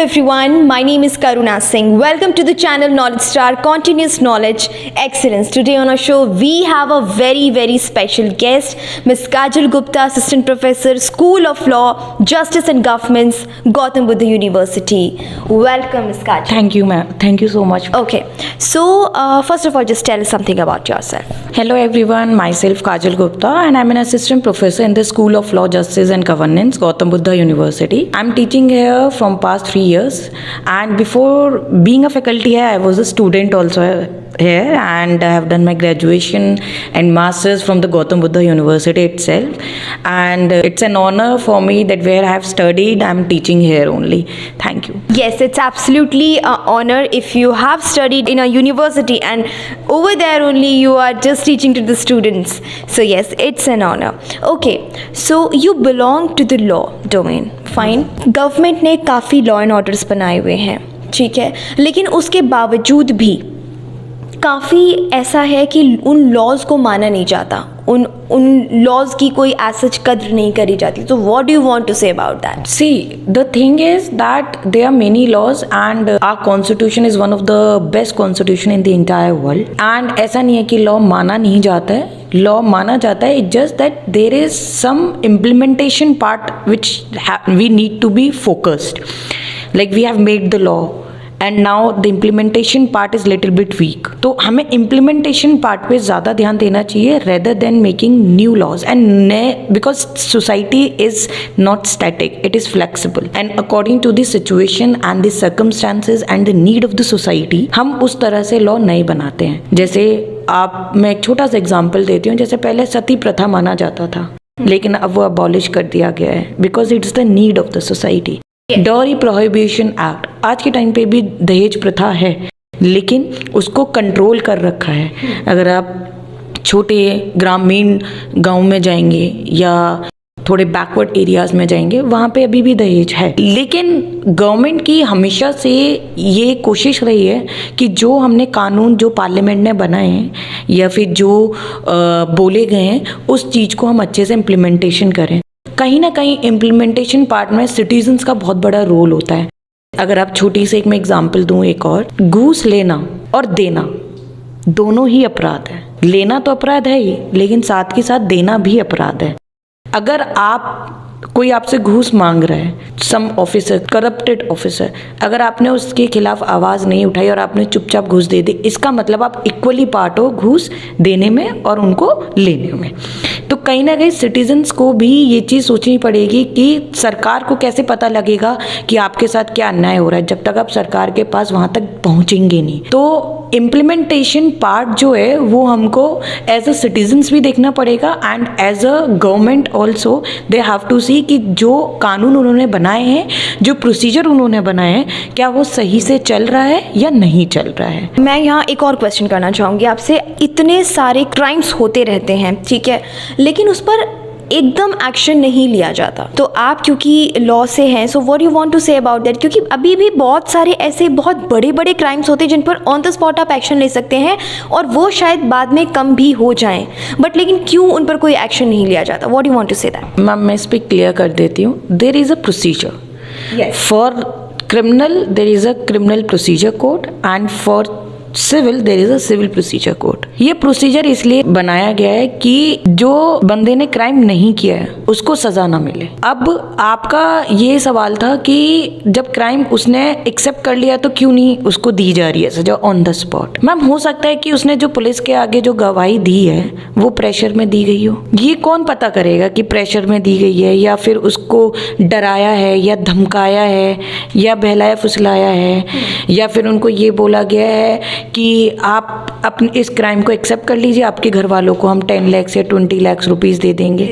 Hello everyone, my name is Karuna Singh. Welcome to the channel Knowledge Star Continuous Knowledge Excellence. Today on our show we have a very special guest, Ms. Kajal Gupta, Assistant Professor, School of Law, Justice and Governments, Gautam Buddha University. Welcome, Ms. Kajal. Thank you, ma'am. Thank you so much. Okay, so first of all, just tell us something about yourself. Hello, everyone. Myself, Kajal Gupta, and I'm an assistant professor in the School of Law, Justice and Governance, Gautam Buddha University. I'm teaching here from past 3 years, and before being a faculty here, I was a student also here, and I have done my graduation and masters from the Gautam Buddha University itself. And it's an honor for me that where I have studied, I'm teaching here only. Thank you. Yes, it's absolutely an honor if you have studied in a university and over there only you are just teaching to the students. So yes, it's an honor. Okay, so you belong to the law domain. Fine. Government ने काफ़ी law and orders बनाए हुए हैं, ठीक है, लेकिन उसके बावजूद भी काफ़ी ऐसा है कि उन लॉज को माना नहीं जाता, उन लॉज की कोई ऐसा कद्र नहीं करी जाती. तो what do you want to say about that? See, the thing is that there are many laws and our constitution is one of the best constitution in the entire world. And ऐसा नहीं है कि law माना नहीं जाता है, law माना जाता है. It's just that there is some implementation part which we need to be focused. Like we have made the law and now the implementation part is little bit weak. तो हमें implementation part पे ज़्यादा ध्यान देना चाहिए rather than making new laws. And because society is not static, it is flexible. And according to the situation and the circumstances and the need of the society, हम उस तरह से law नहीं बनाते हैं. जैसे मैं एक छोटा सा एग्जाम्पल देती हूँ. जैसे पहले सती प्रथा माना जाता था, लेकिन अब वो अबॉलिश कर दिया गया है because it's the need of the society. Dowry prohibition act, आज के टाइम पे भी दहेज प्रथा है, लेकिन उसको कंट्रोल कर रखा है. अगर आप छोटे ग्रामीण गांव में जाएंगे या थोड़े बैकवर्ड एरियाज में जाएंगे, वहाँ पे अभी भी दहेज है. लेकिन गवर्नमेंट की हमेशा से ये कोशिश रही है कि जो हमने कानून जो पार्लियामेंट ने बनाए हैं या फिर जो बोले गए हैं उस चीज़ को हम अच्छे से इम्प्लीमेंटेशन करें. कहीं ना कहीं इम्प्लीमेंटेशन पार्ट में सिटीजन्स का बहुत बड़ा रोल होता है. अगर आप छोटी से एक मैं एग्जांपल दूं, एक और, घूस लेना और देना दोनों ही अपराध है. लेना तो अपराध है ही, लेकिन साथ के साथ देना भी अपराध है. अगर कोई आपसे घूस मांग रहा है, सम ऑफिसर, करप्टेड ऑफिसर, अगर आपने उसके खिलाफ आवाज़ नहीं उठाई और आपने चुपचाप घूस दे दी, इसका मतलब आप इक्वली पार्ट हो घूस देने में और उनको लेने में. तो कहीं ना कहीं सिटीजन्स को भी ये चीज़ सोचनी पड़ेगी कि सरकार को कैसे पता लगेगा कि आपके साथ क्या अन्याय हो रहा है, जब तक आप सरकार के पास वहाँ तक पहुँचेंगे नहीं. तो इम्प्लीमेंटेशन पार्ट जो है वो हमको एज अ सिटीजन्स भी देखना पड़ेगा and as a government also they have to see कि जो कानून उन्होंने बनाए हैं, जो प्रोसीजर उन्होंने बनाए हैं, क्या वो सही से चल रहा है या नहीं चल रहा है. मैं यहाँ एक और क्वेश्चन करना चाहूँगी आपसे. इतने सारे क्राइम्स होते रहते हैं, ठीक है, लेकिन उस पर एकदम एक्शन नहीं लिया जाता. तो आप क्योंकि लॉ से हैं, so what you want to say about that? क्योंकि अभी भी बहुत सारे ऐसे बहुत बड़े क्राइम्स होते हैं जिन पर ऑन द स्पॉट आप एक्शन ले सकते हैं और वो शायद बाद में कम भी हो जाएं, बट लेकिन क्यों उन पर कोई एक्शन नहीं लिया जाता? What you want to say that? Ma'am, मैं इस पर क्लियर कर देती हूँ. There is a procedure for criminal, there is a criminal procedure code and for civil there is a civil procedure code. ये प्रोसीजर इसलिए बनाया गया है कि जो बंदे ने क्राइम नहीं किया है उसको सजा ना मिले. अब आपका ये सवाल था कि जब क्राइम उसने एक्सेप्ट कर लिया तो क्यों नहीं उसको दी जा रही है सजा ऑन द स्पॉट? मैम, हो सकता है कि उसने जो पुलिस के आगे जो गवाही दी है वो प्रेशर में दी गई हो. ये कौन पता करेगा कि प्रेशर में दी गई है या फिर उसको डराया है या धमकाया है या बहलाया फुसलाया है या फिर उनको ये बोला गया है कि आप अपने इस क्राइम को एक्सेप्ट कर लीजिए, आपके घर वालों को हम 10 लाख या 20 लाख रुपीस दे देंगे.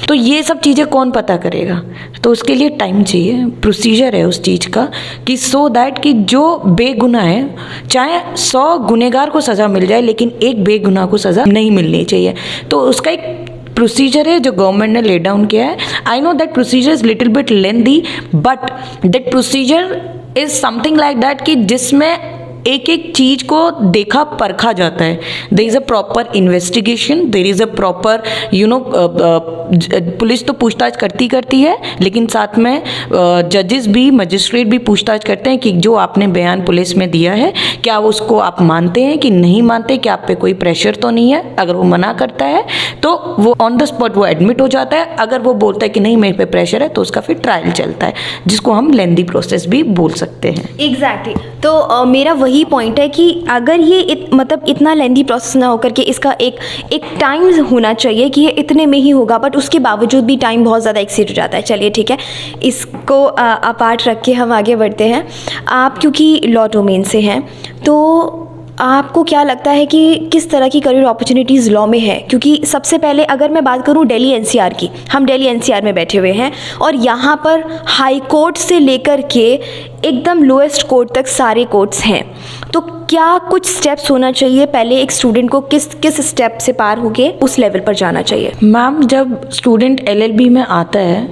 तो ये सब चीज़ें कौन पता करेगा? तो उसके लिए टाइम चाहिए, प्रोसीजर है उस चीज़ का कि सो दैट कि जो बेगुनाह है, चाहे 100 गुनहगार को सज़ा मिल जाए लेकिन एक बेगुनाह को सज़ा नहीं मिलनी चाहिए. तो उसका एक प्रोसीजर है जो गवर्नमेंट ने ले डाउन किया है. I know that procedure is little bit lengthy, but that procedure is something like that कि जिसमें एक एक चीज को देखा परखा जाता है. There is a proper investigation, there is a proper police तो पूछताछ करती है, लेकिन साथ में जजेस भी, मजिस्ट्रेट भी पूछताछ करते हैं कि जो आपने बयान पुलिस में दिया है क्या उसको आप मानते हैं कि नहीं मानते, क्या आप पे कोई प्रेशर तो नहीं है. अगर वो मना करता है तो वो ऑन द स्पॉट वो एडमिट हो जाता है. अगर वो बोलता है कि नहीं मेरे पे प्रेशर है तो उसका फिर ट्रायल चलता है, जिसको हम लेंदी प्रोसेस भी बोल सकते हैं. एग्जैक्टली तो मेरा वही पॉइंट है कि अगर ये मतलब इतना लेंदी प्रोसेस ना होकर के इसका एक टाइम होना चाहिए कि ये इतने में ही होगा, बट उसके बावजूद भी टाइम बहुत ज़्यादा एक्सीड हो जाता है. चलिए ठीक है, इसको अपार्ट रख के हम आगे बढ़ते हैं. आप क्योंकि लॉ डोमेन से हैं तो आपको क्या लगता है कि किस तरह की करियर अपॉर्चुनिटीज़ लॉ में है? क्योंकि सबसे पहले अगर मैं बात करूं दिल्ली एनसीआर की, हम दिल्ली एनसीआर में बैठे हुए हैं और यहाँ पर हाई कोर्ट से लेकर के एकदम लोएस्ट कोर्ट तक सारे कोर्ट्स हैं. तो क्या कुछ स्टेप्स होना चाहिए पहले एक स्टूडेंट को, किस स्टेप से पार होके उस लेवल पर जाना चाहिए? मैम, जब स्टूडेंट एलएलबी में आता है,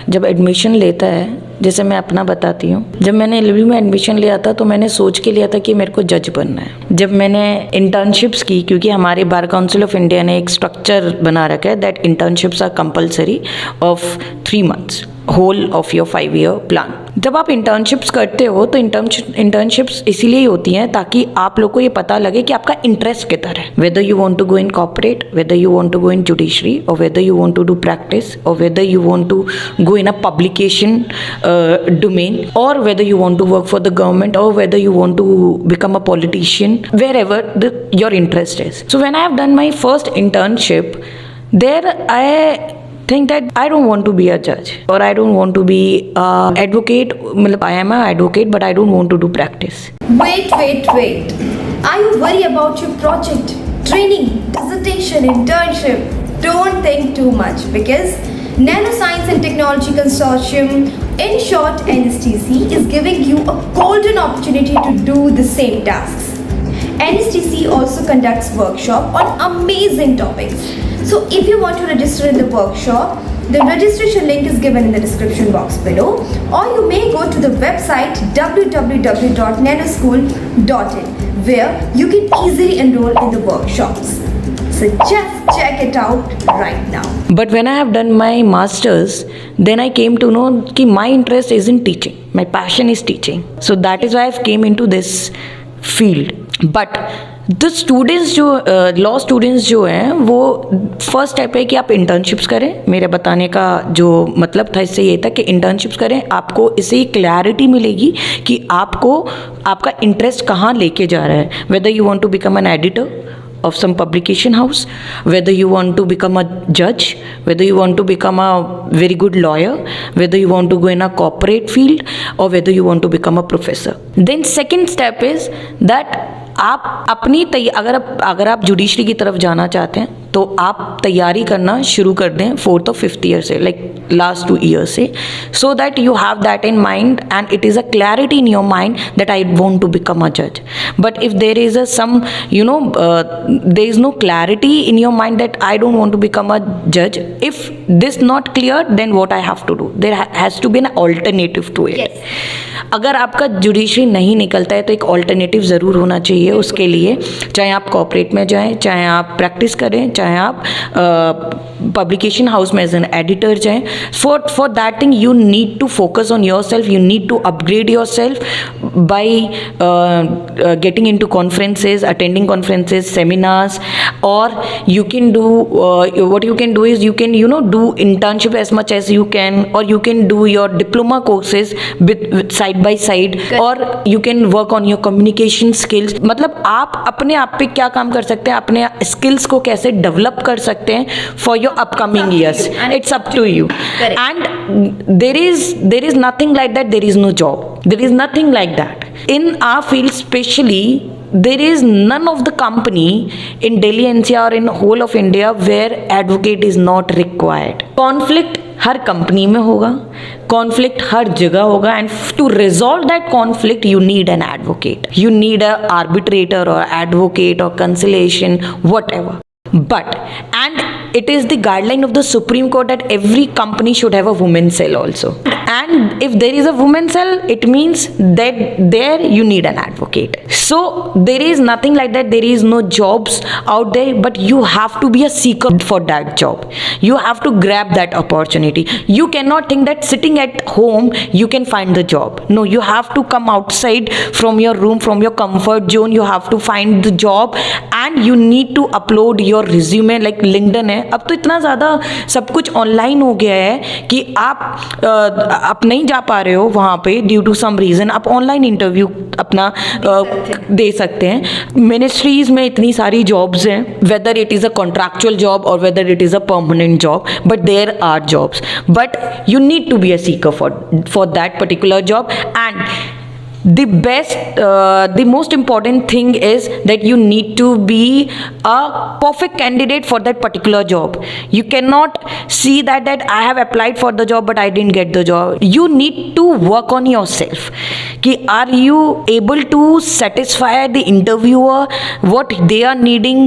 जब एडमिशन लेता है, जैसे मैं अपना बताती हूँ, जब मैंने एलएलबी में एडमिशन लिया था तो मैंने सोच के लिया था कि मेरे को जज बनना है. जब मैंने इंटर्नशिप्स की, क्योंकि हमारे बार काउंसिल ऑफ इंडिया ने एक स्ट्रक्चर बना रखा है that internships are compulsory of 3 months whole of your 5-year plan. जब आप इंटर्नशिप्स करते हो तो इंटर्नशिप्स इसीलिए होती हैं ताकि आप लोग को ये पता लगे कि आपका इंटरेस्ट किधर है. Whether you want to go in corporate, whether you want to go in judiciary, और whether you want to do practice, और whether you want to go in a publication domain, or whether you want to work for the government, or whether you want to become a politician, wherever your interest is. So when I have done my first internship, there I think that I don't want to be a judge, or I don't want to be an advocate. I am an advocate, but I don't want to do practice. Wait. Are you worried about your project, training, dissertation, internship? Don't think too much, because Nanoscience and Technology Consortium, in short NSTC, is giving you a golden opportunity to do the same tasks. NSTC also conducts workshop on amazing topics. So if you want to register in the workshop, the registration link is given in the description box below, or you may go to the website www.nanoschool.in, where you can easily enroll in the workshops. So just check it out right now. But when I have done my masters, then I came to know कि my interest is in teaching. My passion is teaching. So that is why I came into this field. But the students जो law students जो हैं वो first step है कि आप internships करें. मेरे बताने का जो मतलब था इससे ये था कि इंटर्नशिप्स करें. आपको इससे क्लैरिटी मिलेगी कि आपको आपका इंटरेस्ट कहाँ लेके जा रहा है. Whether you want to become an editor of some publication house, whether you want to become a judge, whether you want to become a very good lawyer, whether you want to go in a corporate field, or whether you want to become a professor. Then second step is that आप अपनी अगर आप judiciary की तरफ जाना चाहते हैं तो आप तैयारी करना शुरू कर दें 4th और 5th ईयर से, लाइक लास्ट 2 years से, so that you have that in mind and it is a clarity in your mind that I want to become a जज. But if there is a some there is no clarity in your mind that I don't want to become a judge, if this not clear, then what I have to do, there has to be an alternative to it. Yes. अगर आपका judiciary नहीं निकलता है तो एक alternative ज़रूर होना चाहिए उसके लिए, चाहे आप कॉर्पोरेट में जाएं, चाहे आप प्रैक्टिस करें, चाहे आप पब्लिकेशन हाउस में एज एन एडिटर जाएं. For that thing you need to focus on yourself, you need to upgrade yourself by getting into conferences, attending conferences, seminars, or you can do what you can do is you can do internship as much as you can, or you can do your diploma courses with side by side. Good. Or you can work on your communication skills. मतलब आप अपने आप पे क्या काम कर सकते हैं, अपने स्किल्स को कैसे डेवलप कर सकते हैं for your upcoming years. It's up to you. Correct. And there is nothing like that, there is no job, there is nothing like that in our field. Especially there is none of the company in Delhi NCR or in whole of India where advocate is not required. Conflict हर company में होगा, conflict हर जगह होगा, and to resolve that conflict you need an advocate, you need a arbitrator और advocate और conciliation, whatever. But and it is the guideline of the Supreme Court that every company should have a women's cell also. and if there is a women cell, it means that there you need an advocate. So there is nothing like that, there is no jobs out there, but you have to be a seeker for that job. You have to grab that opportunity. You cannot think that sitting at home you can find the job. No, you have to come outside from your room, from your comfort zone. You have to find the job and you need to upload your resume. like LinkedIn है, अब तो इतना ज़्यादा सब कुछ online हो गया है कि आप नहीं जा पा रहे हो वहाँ पे ड्यू टू सम रीज़न, आप ऑनलाइन इंटरव्यू अपना दे सकते हैं. मिनिस्ट्रीज में इतनी सारी जॉब्स हैं, whether it is a contractual job और whether it is a permanent job, but there are jobs, but you need to be a seeker for that particular job. And the most important thing is that you need to be a perfect candidate for that particular job. You cannot see that I have applied for the job but I didn't get the job. You need to work on yourself. Are you able to satisfy the interviewer what they are needing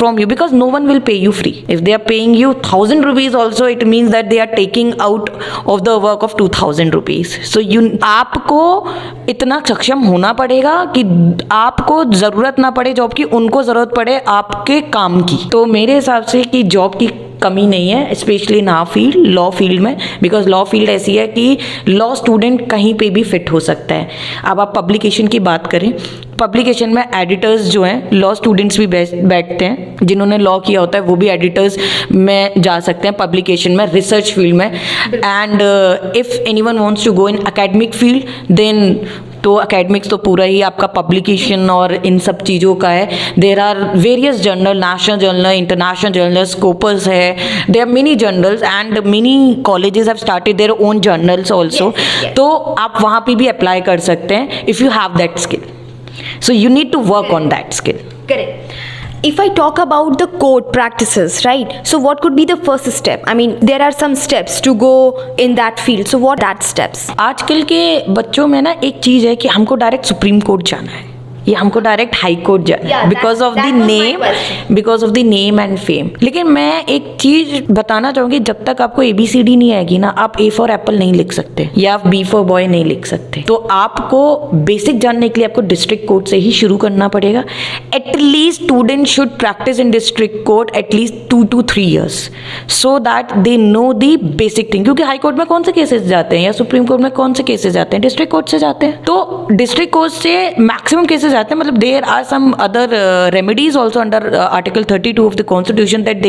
from you? Because no one will pay you free. If they are paying you 1,000 rupees also, it means that they are taking out of the work of 2,000 rupees. So आपको इतना सक्षम होना पड़ेगा कि आपको ज़रूरत ना पड़े जॉब की, उनको ज़रूरत पड़े आपके काम की. तो मेरे हिसाब से कि जॉब की कमी नहीं है, specially in our field, law field में, बिकॉज लॉ फील्ड ऐसी है कि लॉ स्टूडेंट कहीं पे भी फिट हो सकता है. अब आप पब्लिकेशन की बात करें, पब्लिकेशन में एडिटर्स जो हैं लॉ स्टूडेंट्स भी बैठते हैं, जिन्होंने लॉ किया होता है वो भी एडिटर्स में जा सकते हैं पब्लिकेशन में, रिसर्च फील्ड में. And if anyone wants to go in academic field then तो अकेडमिक्स तो पूरा ही आपका पब्लिकेशन और इन सब चीज़ों का है. There are various journal, national journal, international journal, Scopus है, there are many journals and many colleges have started their own journals also. तो आप वहाँ पे भी अप्लाई कर सकते हैं if you have that skill. So you need to work on that skill. Correct. If I talk about the court practices, right? So what could be the first step? I mean, there are some steps to go in that field. So what are that steps? आजकल के बच्चों में ना एक चीज़ है कि हमको direct supreme court जाना है, या हमको डायरेक्ट हाई कोर्ट जाना है, because of the name and fame. लेकिन मैं एक चीज बताना चाहूंगी, जब तक आपको ABCD नहीं आएगी ना, आप A फॉर एप्पल नहीं लिख सकते या आप B फॉर बॉय नहीं लिख सकते. तो आपको बेसिक जानने के लिए आपको डिस्ट्रिक्ट कोर्ट से ही शुरू करना पड़ेगा. At least student should practice in district court at least 2 to 3 years so that they know the basic thing. क्योंकि हाई कोर्ट में कौन से केसेस जाते हैं या सुप्रीम कोर्ट में कौन से केसेस जाते हैं? डिस्ट्रिक्ट कोर्ट से जाते हैं. तो डिस्ट्रिक्ट कोर्ट से मैक्सिमम केसेस जाते हैं. मतलब there are some other remedies also under article 32 of the constitution that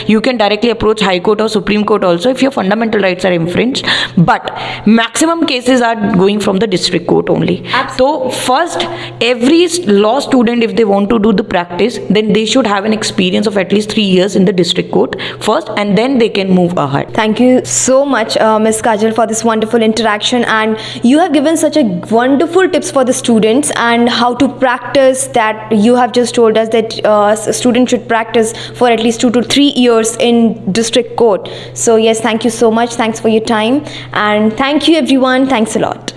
you can directly approach High Court or Supreme Court also if your fundamental rights are infringed, but maximum cases are going from the district court only. So first, every law student, if they want to do the practice, then they should have an experience of at least 3 years in the district court first, and then they can move ahead. Thank you so much, Ms. Kajal, for this wonderful interaction, and you have given such a wonderful tips for the students and how to practice that. You have just told us that a student should practice for at least 2 to 3 years in district court. So yes, thank you so much. Thanks for your time, and thank you everyone. Thanks a lot.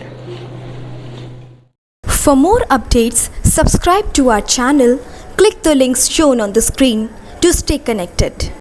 For more updates, subscribe to our channel, click the links shown on the screen to stay connected.